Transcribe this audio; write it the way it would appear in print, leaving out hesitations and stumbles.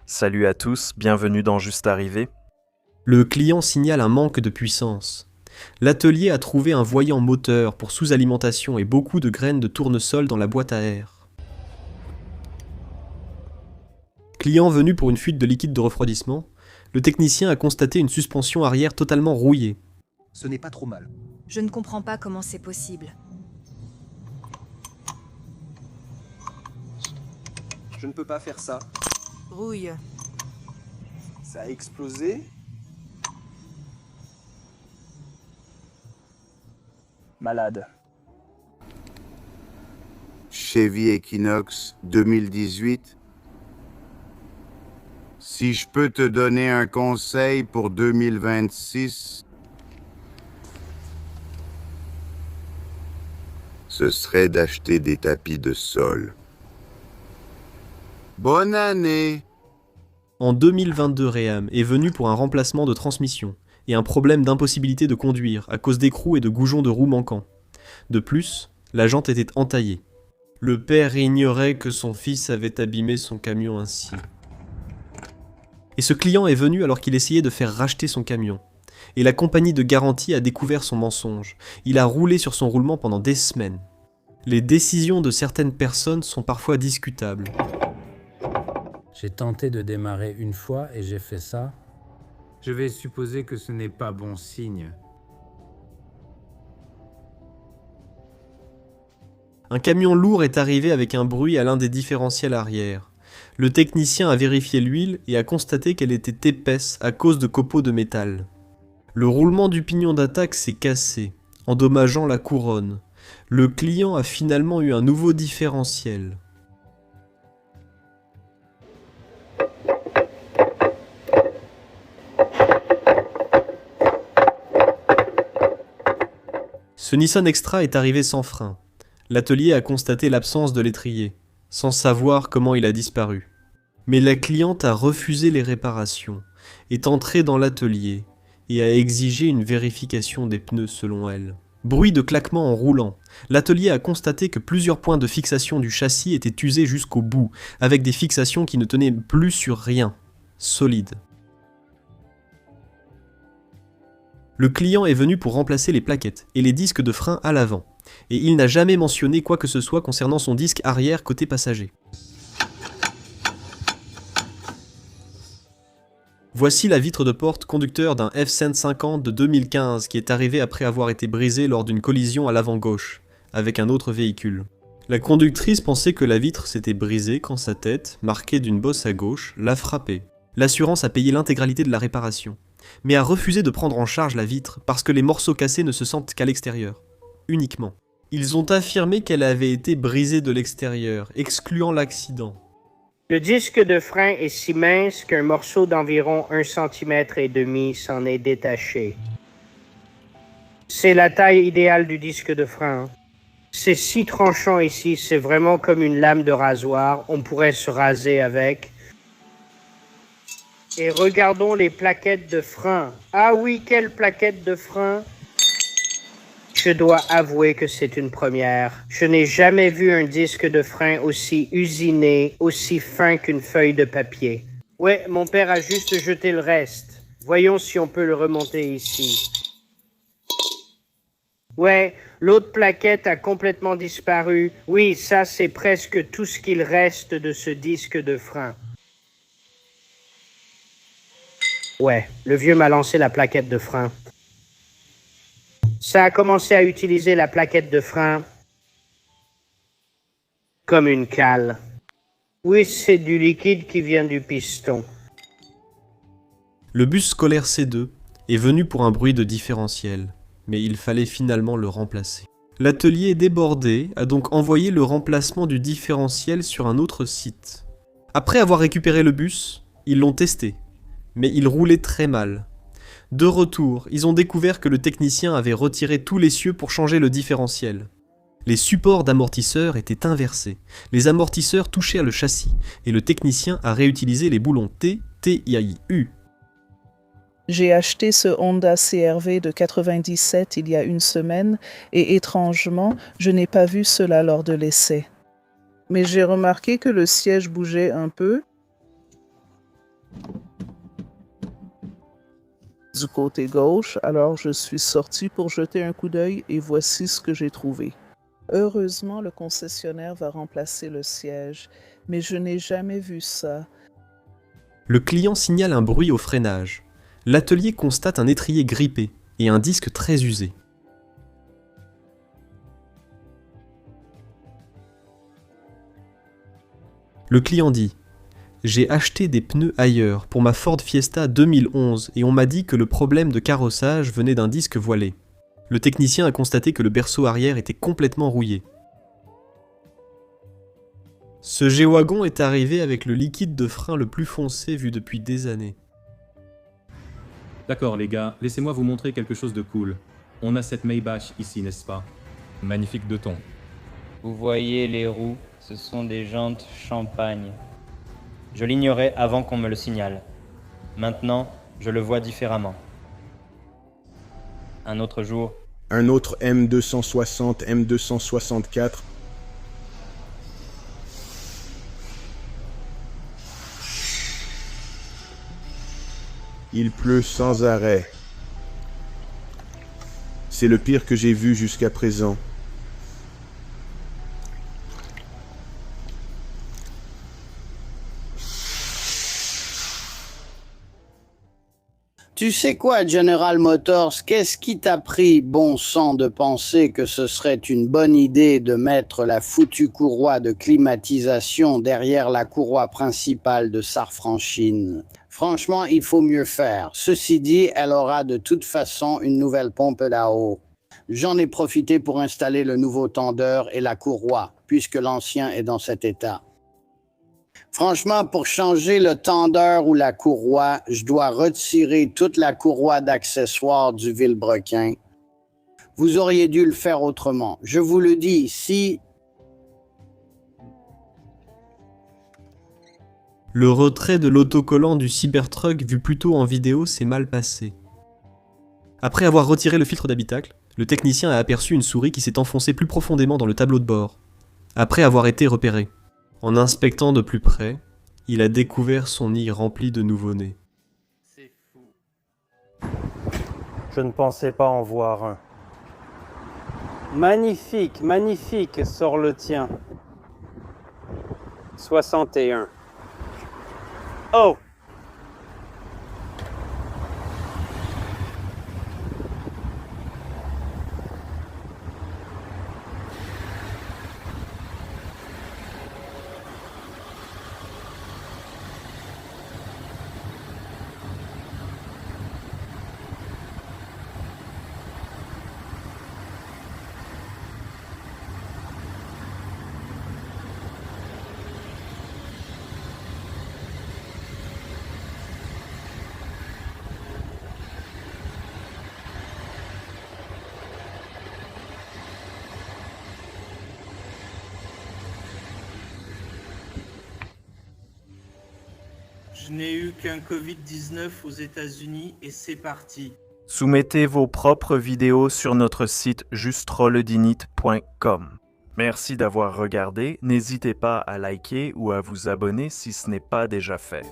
Salut à tous, bienvenue dans Juste Arrivé. Le client signale un manque de puissance. L'atelier a trouvé un voyant moteur pour sous-alimentation et beaucoup de graines de tournesol dans la boîte à air. Client venu pour une fuite de liquide de refroidissement, le technicien a constaté une suspension arrière totalement rouillée. Ce n'est pas trop mal. Je ne comprends pas comment c'est possible. Je ne peux pas faire ça. Rouille. Ça a explosé. Malade. Chevy Equinox 2018. Si je peux te donner un conseil pour 2026, ce serait d'acheter des tapis de sol. Bonne année! En 2022, Réam est venu pour un remplacement de transmission et un problème d'impossibilité de conduire à cause d'écrous et de goujons de roues manquants. De plus, la jante était entaillée. Le père ignorait que son fils avait abîmé son camion ainsi. Et ce client est venu alors qu'il essayait de faire racheter son camion. Et la compagnie de garantie a découvert son mensonge. Il a roulé sur son roulement pendant des semaines. Les décisions de certaines personnes sont parfois discutables. J'ai tenté de démarrer une fois et j'ai fait ça. Je vais supposer que ce n'est pas bon signe. Un camion lourd est arrivé avec un bruit à l'un des différentiels arrière. Le technicien a vérifié l'huile et a constaté qu'elle était épaisse à cause de copeaux de métal. Le roulement du pignon d'attaque s'est cassé, endommageant la couronne. Le client a finalement eu un nouveau différentiel. Ce Nissan Extra est arrivé sans frein. L'atelier a constaté l'absence de l'étrier, sans savoir comment il a disparu. Mais la cliente a refusé les réparations, est entrée dans l'atelier et a exigé une vérification des pneus selon elle. Bruit de claquement en roulant. L'atelier a constaté que plusieurs points de fixation du châssis étaient usés jusqu'au bout, avec des fixations qui ne tenaient plus sur rien. Solide. Le client est venu pour remplacer les plaquettes et les disques de frein à l'avant, et il n'a jamais mentionné quoi que ce soit concernant son disque arrière côté passager. Voici la vitre de porte conducteur d'un F-150 de 2015 qui est arrivé après avoir été brisé lors d'une collision à l'avant gauche, avec un autre véhicule. La conductrice pensait que la vitre s'était brisée quand sa tête, marquée d'une bosse à gauche, l'a frappée. L'assurance a payé l'intégralité de la réparation, mais a refusé de prendre en charge la vitre parce que les morceaux cassés ne se sentent qu'à l'extérieur. Uniquement. Ils ont affirmé qu'elle avait été brisée de l'extérieur, excluant l'accident. Le disque de frein est si mince qu'un morceau d'environ 1,5 cm s'en est détaché. C'est la taille idéale du disque de frein. C'est si tranchant ici, c'est vraiment comme une lame de rasoir. On pourrait se raser avec. Et regardons les plaquettes de frein. Ah oui, quelles plaquettes de frein! Je dois avouer que c'est une première. Je n'ai jamais vu un disque de frein aussi usiné, aussi fin qu'une feuille de papier. Ouais, mon père a juste jeté le reste. Voyons si on peut le remonter ici. Ouais, l'autre plaquette a complètement disparu. Oui, ça c'est presque tout ce qu'il reste de ce disque de frein. Ouais, le vieux m'a lancé la plaquette de frein. Ça a commencé à utiliser la plaquette de frein comme une cale. Oui, c'est du liquide qui vient du piston. Le bus scolaire C2 est venu pour un bruit de différentiel, mais il fallait finalement le remplacer. L'atelier débordé a donc envoyé le remplacement du différentiel sur un autre site. Après avoir récupéré le bus, ils l'ont testé, mais il roulait très mal. De retour, ils ont découvert que le technicien avait retiré tous les cieux pour changer le différentiel. Les supports d'amortisseurs étaient inversés, les amortisseurs touchaient le châssis, et le technicien a réutilisé les boulons T, TIU. J'ai acheté ce Honda CR-V de 97 il y a une semaine et étrangement, je n'ai pas vu cela lors de l'essai. Mais j'ai remarqué que le siège bougeait un peu. Du côté gauche, alors je suis sorti pour jeter un coup d'œil et voici ce que j'ai trouvé. Heureusement, le concessionnaire va remplacer le siège, mais je n'ai jamais vu ça. Le client signale un bruit au freinage. L'atelier constate un étrier grippé et un disque très usé. Le client dit « J'ai acheté des pneus ailleurs pour ma Ford Fiesta 2011 et on m'a dit que le problème de carrossage venait d'un disque voilé. Le technicien a constaté que le berceau arrière était complètement rouillé. Ce G-Wagon est arrivé avec le liquide de frein le plus foncé vu depuis des années. D'accord les gars, laissez-moi vous montrer quelque chose de cool. On a cette Maybach ici, n'est-ce pas? Magnifique de ton. Vous voyez les roues, ce sont des jantes champagne. Je l'ignorais avant qu'on me le signale. Maintenant, je le vois différemment. Un autre jour... Un autre M260, M264. Il pleut sans arrêt. C'est le pire que j'ai vu jusqu'à présent. Tu sais quoi, General Motors, qu'est-ce qui t'a pris, bon sang, de penser que ce serait une bonne idée de mettre la foutue courroie de climatisation derrière la courroie principale de Sarfranchine? Franchement, il faut mieux faire. Ceci dit, elle aura de toute façon une nouvelle pompe là-haut. J'en ai profité pour installer le nouveau tendeur et la courroie, puisque l'ancien est dans cet état. Franchement, pour changer le tendeur ou la courroie, je dois retirer toute la courroie d'accessoires du vilebrequin. Vous auriez dû le faire autrement. Je vous le dis, si... Le retrait de l'autocollant du Cybertruck vu plus tôt en vidéo s'est mal passé. Après avoir retiré le filtre d'habitacle, le technicien a aperçu une souris qui s'est enfoncée plus profondément dans le tableau de bord. Après avoir été repéré. En inspectant de plus près, il a découvert son nid rempli de nouveau-nés. C'est fou. Je ne pensais pas en voir un. Magnifique, magnifique, sors le tien. 61. Oh! Je n'ai eu qu'un Covid-19 aux États-Unis et c'est parti. Soumettez vos propres vidéos sur notre site justrolledignit.com. Merci d'avoir regardé, n'hésitez pas à liker ou à vous abonner si ce n'est pas déjà fait.